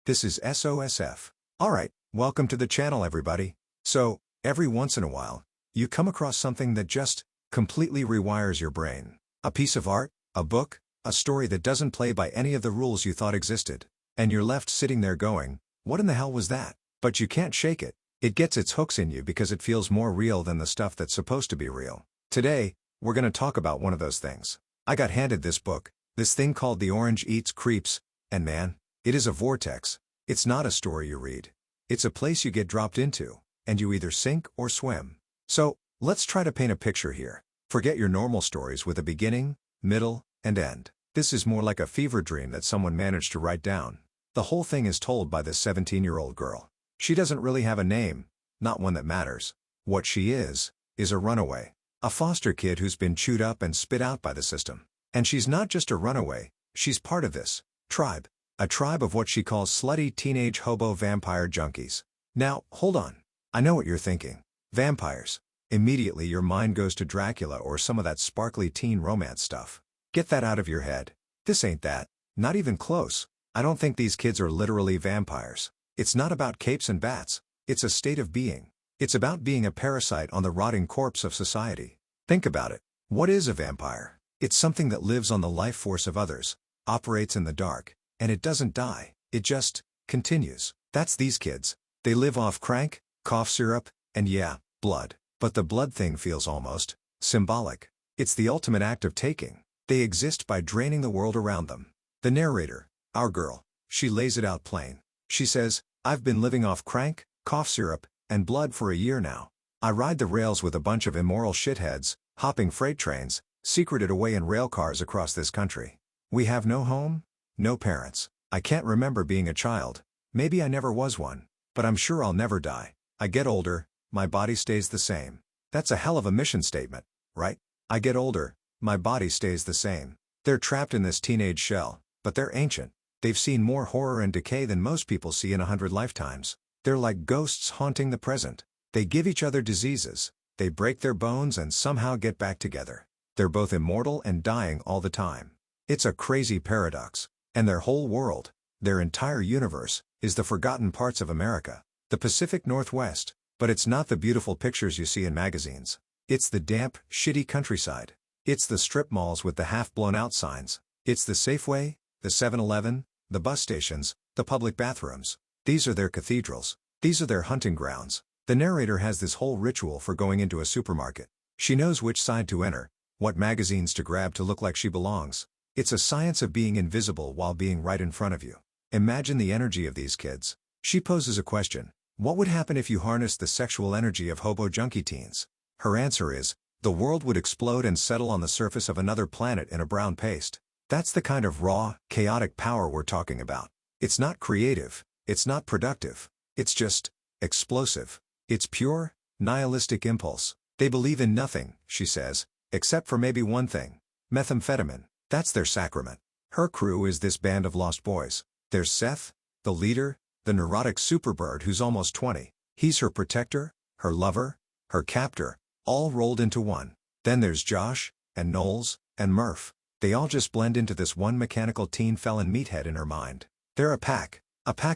This is SOSF. Alright, welcome to the channel everybody. So, every once in a while, you come across something that just completely rewires your brain. A piece of art, a book, a story that doesn't play by any of the rules you thought existed. And you're left sitting there going, what in the hell was that? But you can't shake it. It gets its hooks in you because it feels more real than the stuff that's supposed to be real. Today, we're going to talk about one of those things. I got handed this book, this thing called The Orange Eats Creeps, and man, it is a vortex. It's not a story you read. It's a place you get dropped into, and you either sink or swim. So, let's try to paint a picture here. Forget your normal stories with a beginning, middle, and end. This is more like a fever dream that someone managed to write down. The whole thing is told by this 17-year-old girl. She doesn't really have a name, not one that matters. What she is a runaway. A foster kid who's been chewed up and spit out by the system. And she's not just a runaway, she's part of this tribe. A tribe of what she calls slutty teenage hobo vampire junkies. Now, hold on. I know what you're thinking. Vampires. Immediately your mind goes to Dracula or some of that sparkly teen romance stuff. Get that out of your head. This ain't that. Not even close. I don't think these kids are literally vampires. It's not about capes and bats. It's a state of being. It's about being a parasite on the rotting corpse of society. Think about it. What is a vampire? It's something that lives on the life force of others, operates in the dark, and it doesn't die. It just continues. That's these kids. They live off crank, cough syrup, and yeah, blood. But the blood thing feels almost symbolic. It's the ultimate act of taking. They exist by draining the world around them. The narrator, our girl, she lays it out plain. She says, I've been living off crank, cough syrup, and blood for a year now. I ride the rails with a bunch of immoral shitheads, hopping freight trains, secreted away in rail cars across this country. We have no home, no parents. I can't remember being a child. Maybe I never was one. But I'm sure I'll never die. I get older, my body stays the same. That's a hell of a mission statement, right? I get older, my body stays the same. They're trapped in this teenage shell, but they're ancient. They've seen more horror and decay than most people see in 100 lifetimes. They're like ghosts haunting the present. They give each other diseases. They break their bones and somehow get back together. They're both immortal and dying all the time. It's a crazy paradox. And their whole world, their entire universe, is the forgotten parts of America, the Pacific Northwest. But it's not the beautiful pictures you see in magazines. It's the damp, shitty countryside. It's the strip malls with the half-blown-out signs. It's the Safeway, the 7-Eleven, the bus stations, the public bathrooms. These are their cathedrals. These are their hunting grounds. The narrator has this whole ritual for going into a supermarket. She knows which side to enter, what magazines to grab to look like she belongs. It's a science of being invisible while being right in front of you. Imagine the energy of these kids. She poses a question. What would happen if you harnessed the sexual energy of hobo junkie teens? Her answer is, the world would explode and settle on the surface of another planet in a brown paste. That's the kind of raw, chaotic power we're talking about. It's not creative. It's not productive. It's just explosive. It's pure, nihilistic impulse. They believe in nothing, she says, except for maybe one thing. Methamphetamine. That's their sacrament. Her crew is this band of lost boys. There's Seth, the leader, the neurotic superbird who's almost 20. He's her protector, her lover, her captor, all rolled into one. Then there's Josh, and Knowles, and Murph. They all just blend into this one mechanical teen felon meathead in her mind. They're a pack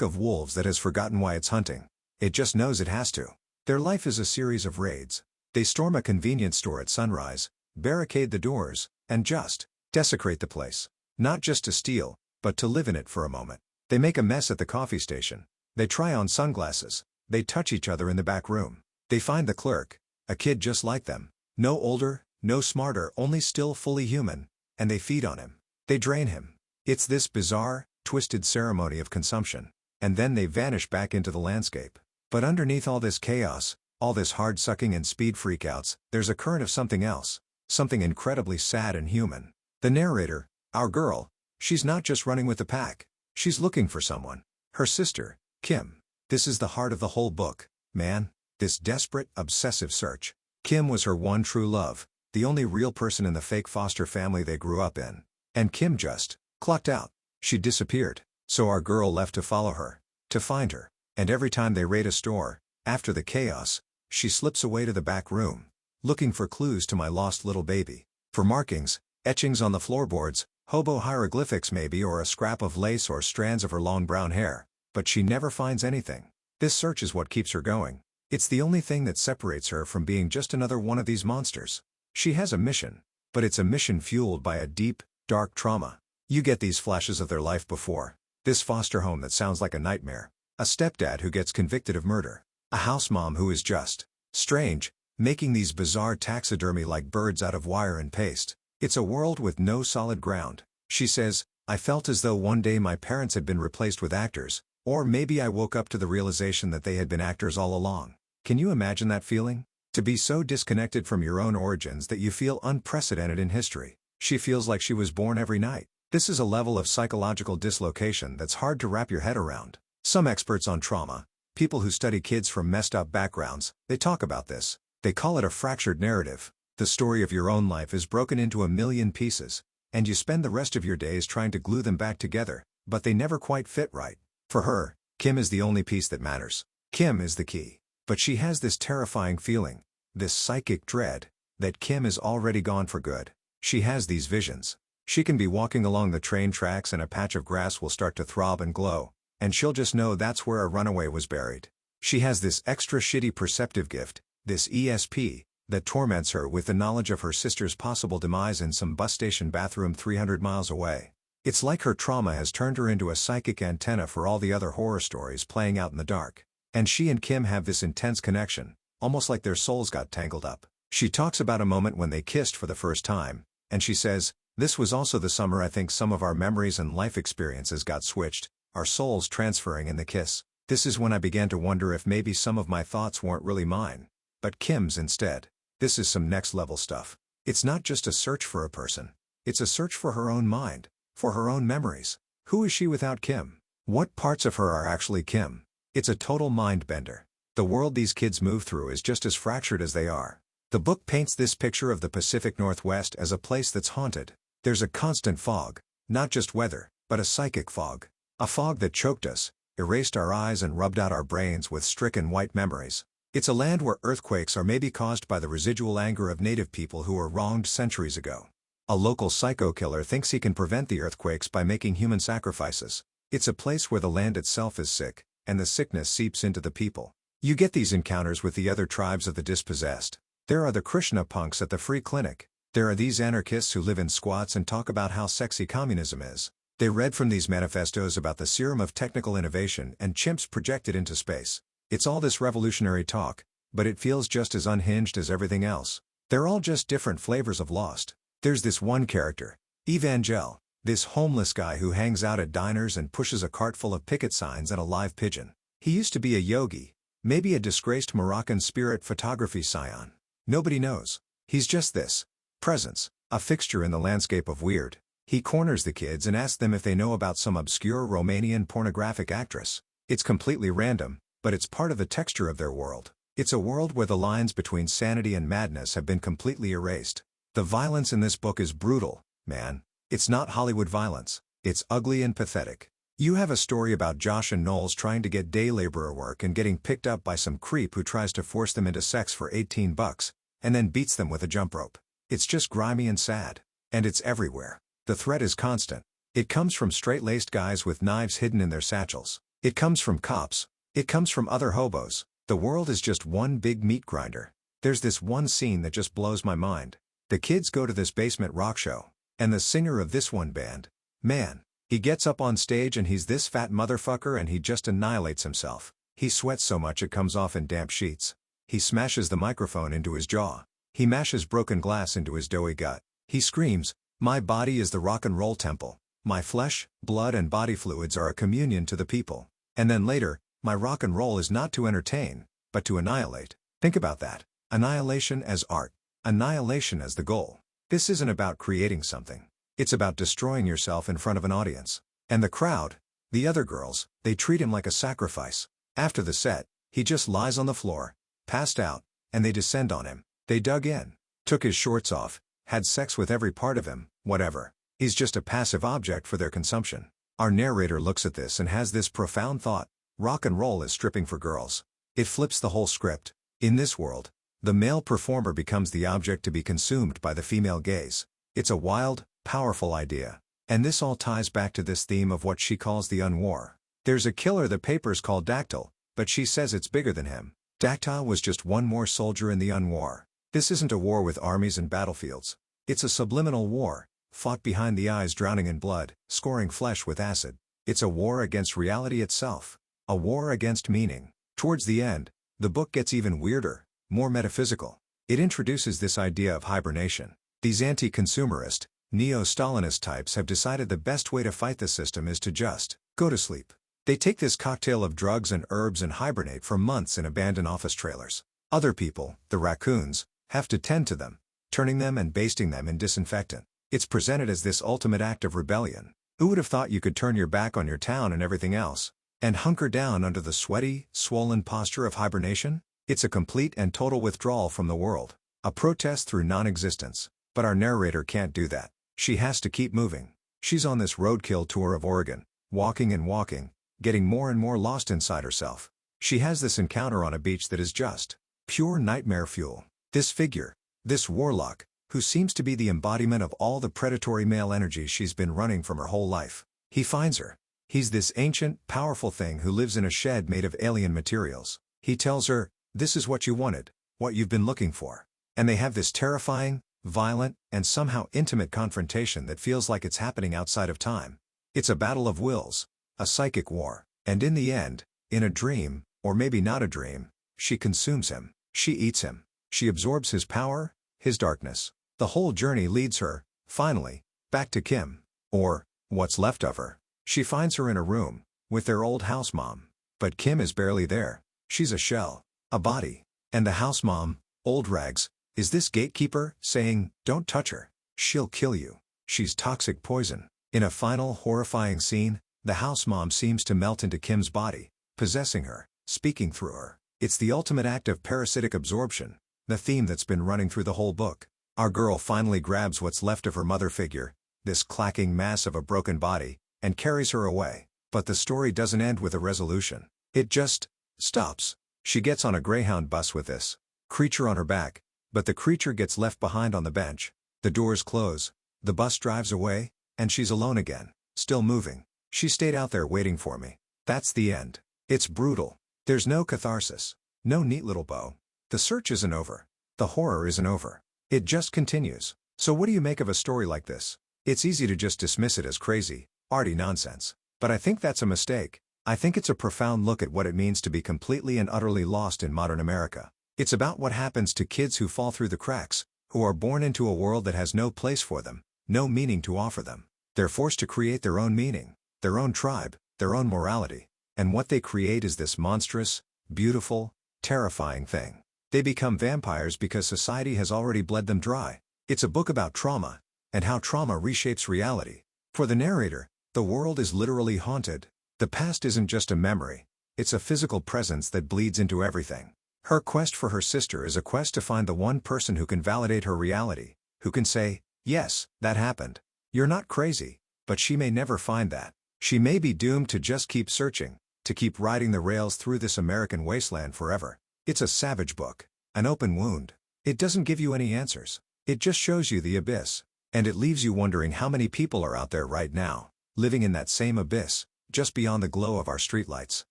of wolves that has forgotten why it's hunting. It just knows it has to. Their life is a series of raids. They storm a convenience store at sunrise, barricade the doors, and just desecrate the place. Not just to steal, but to live in it for a moment. They make a mess at the coffee station. They try on sunglasses. They touch each other in the back room. They find the clerk, a kid just like them. No older, no smarter, only still fully human. And they feed on him. They drain him. It's this bizarre, twisted ceremony of consumption. And then they vanish back into the landscape. But underneath all this chaos, all this hard sucking and speed freakouts, there's a current of something else. Something incredibly sad and human. The narrator, our girl, she's not just running with the pack. She's looking for someone. Her sister, Kim. This is the heart of the whole book, man. This desperate, obsessive search. Kim was her one true love, the only real person in the fake foster family they grew up in. And Kim just clocked out. She disappeared. So our girl left to follow her, to find her. And every time they raid a store, after the chaos, she slips away to the back room, looking for clues to my lost little baby. For markings, etchings on the floorboards, hobo hieroglyphics maybe, or a scrap of lace or strands of her long brown hair. but she never finds anything. This search is what keeps her going. It's the only thing that separates her from being just another one of these monsters. She has a mission, but it's a mission fueled by a deep, dark trauma. You get these flashes of their life before. This foster home that sounds like a nightmare. A stepdad who gets convicted of murder. A house mom who is just strange, making these bizarre taxidermy-like birds out of wire and paste. It's a world with no solid ground. She says, I felt as though one day my parents had been replaced with actors, or maybe I woke up to the realization that they had been actors all along. Can you imagine that feeling? To be so disconnected from your own origins that you feel unprecedented in history. She feels like she was born every night. This is a level of psychological dislocation that's hard to wrap your head around. Some experts on trauma, people who study kids from messed up backgrounds, they talk about this. They call it a fractured narrative. The story of your own life is broken into a million pieces, and you spend the rest of your days trying to glue them back together, but they never quite fit right. For her, Kim is the only piece that matters. Kim is the key. But she has this terrifying feeling, this psychic dread, that Kim is already gone for good. She has these visions. She can be walking along the train tracks and a patch of grass will start to throb and glow, and she'll just know that's where a runaway was buried. She has this extra shitty perceptive gift, this ESP, that torments her with the knowledge of her sister's possible demise in some bus station bathroom 300 miles away. It's like her trauma has turned her into a psychic antenna for all the other horror stories playing out in the dark. And she and Kim have this intense connection, almost like their souls got tangled up. She talks about a moment when they kissed for the first time, and she says, this was also the summer I think some of our memories and life experiences got switched, our souls transferring in the kiss. This is when I began to wonder if maybe some of my thoughts weren't really mine, but Kim's instead. This is some next level stuff. It's not just a search for a person. It's a search for her own mind, for her own memories. Who is she without Kim? What parts of her are actually Kim? It's a total mind bender. The world these kids move through is just as fractured as they are. The book paints this picture of the Pacific Northwest as a place that's haunted. There's a constant fog, not just weather, but a psychic fog. A fog that choked us, erased our eyes and rubbed out our brains with stricken white memories. It's a land where earthquakes are maybe caused by the residual anger of native people who were wronged centuries ago. A local psycho killer thinks he can prevent the earthquakes by making human sacrifices. It's a place where the land itself is sick, and the sickness seeps into the people. You get these encounters with the other tribes of the dispossessed. There are the Krishna punks at the free clinic. There are these anarchists who live in squats and talk about how sexy communism is. They read from these manifestos about the serum of technical innovation and chimps projected into space. It's all this revolutionary talk, but it feels just as unhinged as everything else. They're all just different flavors of Lost. There's this one character, Evangel, this homeless guy who hangs out at diners and pushes a cart full of picket signs and a live pigeon. He used to be a yogi, maybe a disgraced Moroccan spirit photography scion. Nobody knows. He's just this presence, a fixture in the landscape of weird. He corners the kids and asks them if they know about some obscure Romanian pornographic actress. It's completely random, but it's part of the texture of their world. It's a world where the lines between sanity and madness have been completely erased. The violence in this book is brutal, man. It's not Hollywood violence. It's ugly and pathetic. You have a story about Josh and Knowles trying to get day laborer work and getting picked up by some creep who tries to force them into sex for $18, and then beats them with a jump rope. It's just grimy and sad. And it's everywhere. The threat is constant. It comes from straight-laced guys with knives hidden in their satchels. It comes from cops. It comes from other hobos. The world is just one big meat grinder. There's this one scene that just blows my mind. The kids go to this basement rock show, and the singer of this one band, man, he gets up on stage and he's this fat motherfucker and he just annihilates himself. He sweats so much it comes off in damp sheets. He smashes the microphone into his jaw. He mashes broken glass into his doughy gut. He screams, "My body is the rock and roll temple. My flesh, blood and body fluids are a communion to the people." And then later, my rock and roll is not to entertain, but to annihilate. Think about that. Annihilation as art. Annihilation as the goal. This isn't about creating something. It's about destroying yourself in front of an audience. And the crowd, the other girls, they treat him like a sacrifice. After the set, he just lies on the floor, passed out, and they descend on him. They dug in, took his shorts off, had sex with every part of him, whatever. He's just a passive object for their consumption. Our narrator looks at this and has this profound thought: rock and roll is stripping for girls. It flips the whole script. In this world, the male performer becomes the object to be consumed by the female gaze. It's a wild, powerful idea. And this all ties back to this theme of what she calls the unwar. There's a killer the papers call Dactyl, but she says it's bigger than him. Dactyl was just one more soldier in the unwar. This isn't a war with armies and battlefields. It's a subliminal war, fought behind the eyes, drowning in blood, scoring flesh with acid. It's a war against reality itself. A war against meaning. Towards the end, the book gets even weirder, more metaphysical. It introduces this idea of hibernation. These anti-consumerist, neo-Stalinist types have decided the best way to fight the system is to just go to sleep. They take this cocktail of drugs and herbs and hibernate for months in abandoned office trailers. Other people, the raccoons, have to tend to them, turning them and basting them in disinfectant. It's presented as this ultimate act of rebellion. Who would have thought you could turn your back on your town and everything else, and hunker down under the sweaty, swollen posture of hibernation? It's a complete and total withdrawal from the world. A protest through non-existence. But our narrator can't do that. She has to keep moving. She's on this roadkill tour of Oregon, walking and walking, getting more and more lost inside herself. She has this encounter on a beach that is just pure nightmare fuel. This figure, this warlock, who seems to be the embodiment of all the predatory male energy she's been running from her whole life. He finds her. He's this ancient, powerful thing who lives in a shed made of alien materials. He tells her, "This is what you wanted, what you've been looking for." And they have this terrifying, violent, and somehow intimate confrontation that feels like it's happening outside of time. It's a battle of wills, a psychic war, and in the end, in a dream, or maybe not a dream, she consumes him, she eats him, she absorbs his power, his darkness. The whole journey leads her, finally, back to Kim, or what's left of her. She finds her in a room, with their old house mom. But Kim is barely there. She's a shell, a body, and the house mom, Old Rags, is this gatekeeper, saying, "Don't touch her, she'll kill you. She's toxic poison." In a final horrifying scene, the house mom seems to melt into Kim's body, possessing her, speaking through her. It's the ultimate act of parasitic absorption, the theme that's been running through the whole book. Our girl finally grabs what's left of her mother figure, this clacking mass of a broken body, and carries her away. But the story doesn't end with a resolution. It just stops. She gets on a Greyhound bus with this creature on her back, but the creature gets left behind on the bench. The doors close, the bus drives away, and she's alone again, still moving. "She stayed out there waiting for me." That's the end. It's brutal. There's no catharsis, no neat little bow. The search isn't over. The horror isn't over. It just continues. So what do you make of a story like this? It's easy to just dismiss it as crazy, arty nonsense. But I think that's a mistake. I think it's a profound look at what it means to be completely and utterly lost in modern America. It's about what happens to kids who fall through the cracks, who are born into a world that has no place for them, no meaning to offer them. They're forced to create their own meaning, their own tribe, their own morality. And what they create is this monstrous, beautiful, terrifying thing. They become vampires because society has already bled them dry. It's a book about trauma, and how trauma reshapes reality. For the narrator, the world is literally haunted. The past isn't just a memory, it's a physical presence that bleeds into everything. Her quest for her sister is a quest to find the one person who can validate her reality, who can say, "Yes, that happened. You're not crazy." But she may never find that. She may be doomed to just keep searching, to keep riding the rails through this American wasteland forever. It's a savage book, an open wound. It doesn't give you any answers. It just shows you the abyss. And it leaves you wondering how many people are out there right now, living in that same abyss, just beyond the glow of our streetlights.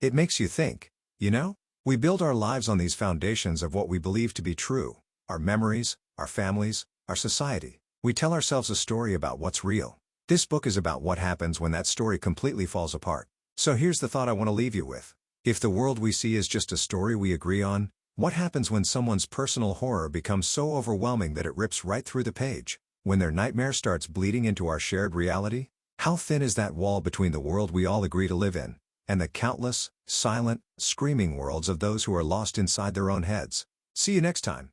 It makes you think, you know? We build our lives on these foundations of what we believe to be true, our memories, our families, our society. We tell ourselves a story about what's real. This book is about what happens when that story completely falls apart. So here's the thought I want to leave you with. If the world we see is just a story we agree on, what happens when someone's personal horror becomes so overwhelming that it rips right through the page? When their nightmare starts bleeding into our shared reality? How thin is that wall between the world we all agree to live in, and the countless, silent, screaming worlds of those who are lost inside their own heads? See you next time.